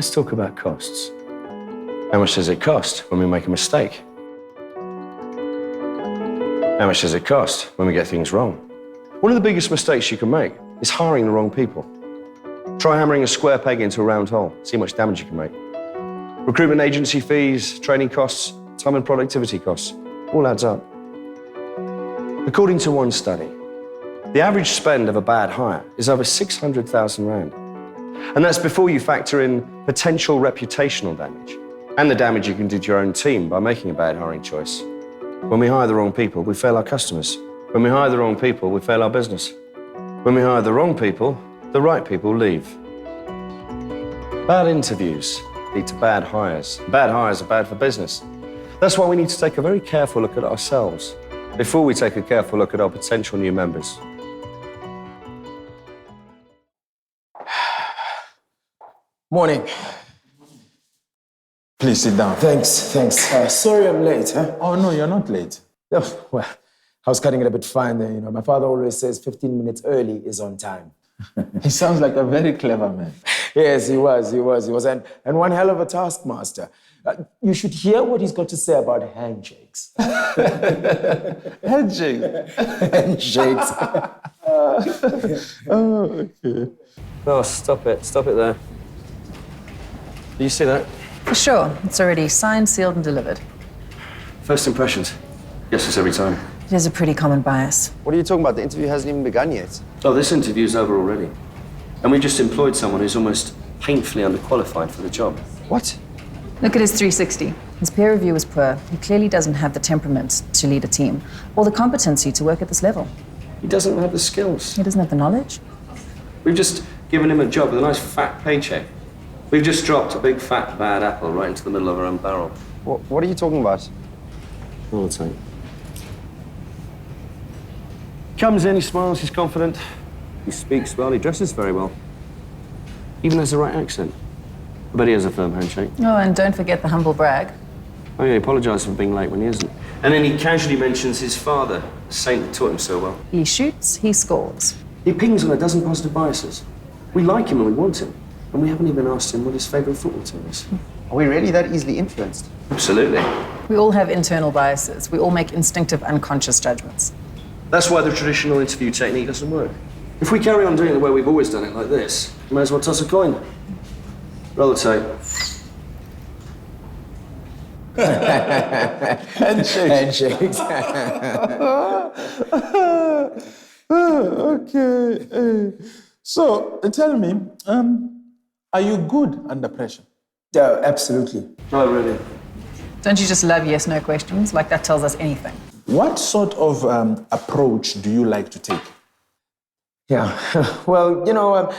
Let's talk about costs. How much does it cost when we make a mistake? How much does it cost when we get things wrong? One of the biggest mistakes you can make is hiring the wrong people. Try hammering a square peg into a round hole, see how much damage you can make. Recruitment agency fees, training costs, time and productivity costs, all adds up. According to one study, the average spend of a bad hire is over 600,000 Rand. And that's before you factor in potential reputational damage and the damage you can do to your own team by making a bad hiring choice. When we hire the wrong people, we fail our customers. When we hire the wrong people, we fail our business. When we hire the wrong people, the right people leave. Bad interviews lead to bad hires. Bad hires are bad for business. That's why we need to take a very careful look at ourselves before we take a careful look at our potential new members. Morning. Please sit down. Thanks. Sorry I'm late, huh? Oh, no, you're not late. Oh, well, I was cutting it a bit fine there, you know. My father always says 15 minutes early is on time. He sounds like a very clever man. Yes, he was. And one hell of a taskmaster. You should hear what he's got to say about handshakes. Handshake. Handshakes. Oh, okay. Oh, stop it there. Do you see that? For sure. It's already signed, sealed, and delivered. First impressions. Guess this every time. It is a pretty common bias. What are you talking about? The interview hasn't even begun yet. Oh, this interview's over already. And we just employed someone who's almost painfully underqualified for the job. What? Look at his 360. His peer review was poor. He clearly doesn't have the temperament to lead a team or the competency to work at this level. He doesn't have the skills. He doesn't have the knowledge. We've just given him a job with a nice fat paycheck. We've just dropped a big fat bad apple right into the middle of our own barrel. What are you talking about? All the time. Comes in, he smiles, he's confident. He speaks well, he dresses very well. Even has the right accent. I bet he has a firm handshake. Oh, and don't forget the humble brag. Oh yeah, he apologises for being late when he isn't. And then he casually mentions his father, the saint that taught him so well. He shoots, he scores. He pings on a dozen positive biases. We like him and we want him. And we haven't even asked him what his favourite football team is. Are we really that easily influenced? Absolutely. We all have internal biases. We all make instinctive, unconscious judgments. That's why the traditional interview technique doesn't work. If we carry on doing it the way we've always done it, like this, you may as well toss a coin. Roll the tape. Handshakes. Okay. So, tell me, are you good under pressure? Yeah, absolutely. Oh, really? Don't you just love yes/no questions? Like that tells us anything. What sort of approach do you like to take? Yeah, well, you know,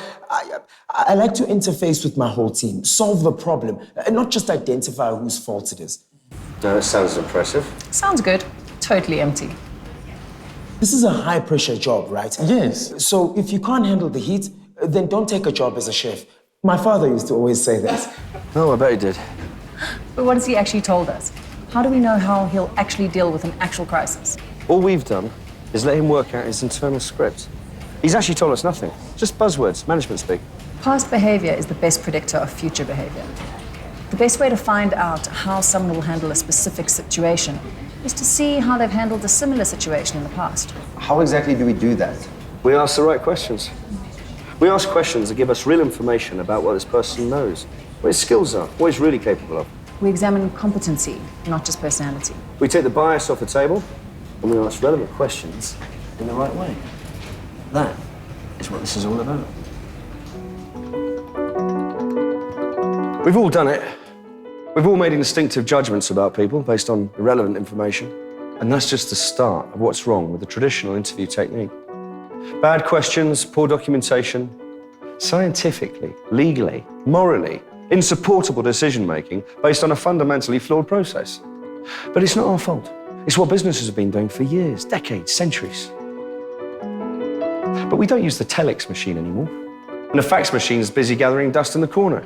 I like to interface with my whole team, solve the problem, and not just identify whose fault it is. No, that sounds impressive. Sounds good. Totally empty. This is a high-pressure job, right? Yes. So if you can't handle the heat, then don't take a job as a chef. My father used to always say this. Oh, I bet he did. But what has he actually told us? How do we know how he'll actually deal with an actual crisis? All we've done is let him work out his internal script. He's actually told us nothing. Just buzzwords, management speak. Past behavior is the best predictor of future behavior. The best way to find out how someone will handle a specific situation is to see how they've handled a similar situation in the past. How exactly do we do that? We ask the right questions. We ask questions that give us real information about what this person knows, what his skills are, what he's really capable of. We examine competency, not just personality. We take the bias off the table and we ask relevant questions in the right way. That is what this is all about. We've all done it. We've all made instinctive judgments about people based on irrelevant information. And that's just the start of what's wrong with the traditional interview technique. Bad questions, poor documentation, scientifically, legally, morally, insupportable decision-making based on a fundamentally flawed process. But it's not our fault. It's what businesses have been doing for years, decades, centuries. But we don't use the telex machine anymore. And the fax machine is busy gathering dust in the corner.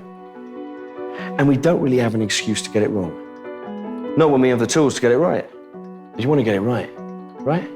And we don't really have an excuse to get it wrong. Not when we have the tools to get it right. But you want to get it right, right?